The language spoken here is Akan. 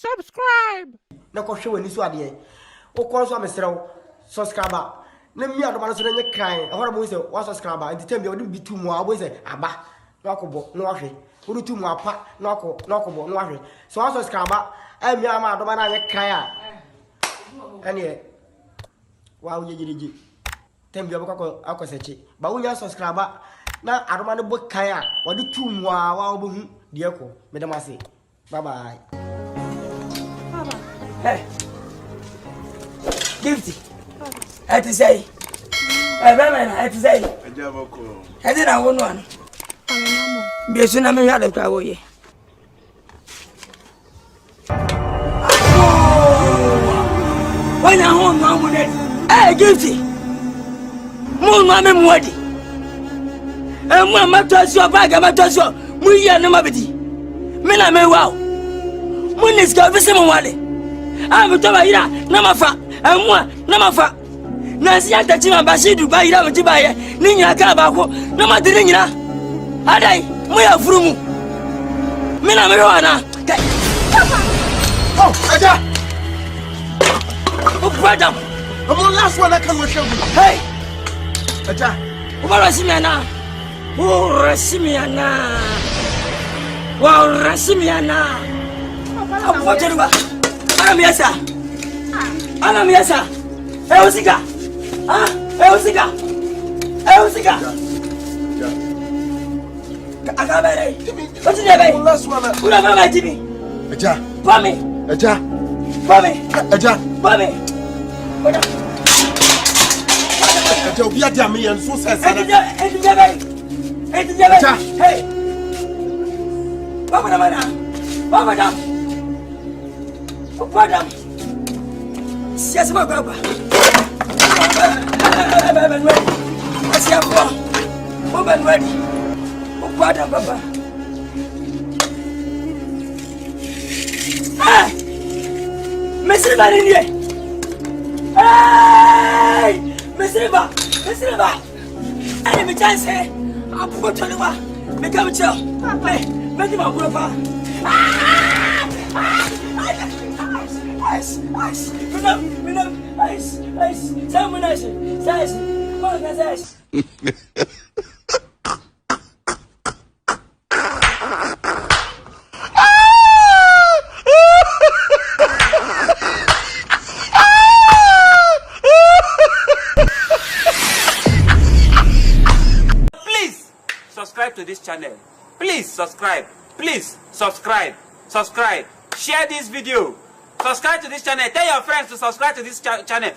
Subscribe. Na ko hwe wani so ade o ko so amesrew subscriber na mi adoma no so na nye kan e hore mo se wa subscriber enti tem bi odi bitu mu a bo se aba na akobo na wa hwe odi tu mu apa na akobo na wa hwe so wa subscriber e mi ama adoma na nye kan a ene wa wo yejiriji tem bi abako akosechi ba wo nya subscriber na adoma no bo kan a odi tu mu a wa wo hu de ko medamase bye bye. Hey, Gifty. I to say, I to say, I did not want one. Be soon I may have a cow. When I home, no one. Hey, Gifty. Moon, mamma, Moody. And one matters your bag, a matters your Muya Namabiti. Mina may wow. Moon is got visible one. I'm told you, Namafa, and one, Namafa. Nancy at the Chima Bashidu by Ramajibaya, Nina Kabako, Namadrina. Adai, Muya Frumu. Mina Marijuana. Oh, Aja! Oh, brother, I'm the last one I can show you. Hey, Aja, Warasimiana. Oh, Rasimiana. Wow, Rasimiana. I'm watching you. Anamiasa. Eusika. Eusika. Akabere. What is it? Last one. Who am I, Jimmy? Aja. Pami. Aja. Pami. Aja. Pami. Aja, we are jamming and so says. Aja. Hey. Mama. Madam, yes, my papa. What's your woman ready? What a papa. Ah, Mr. Marini. Hey, Mr. River. Enemy chance, I'll put on you. Become chill. Make him a brother. Ice, Please subscribe to this channel. Please subscribe. Share this video. Subscribe to this channel. Tell your friends to subscribe to this channel.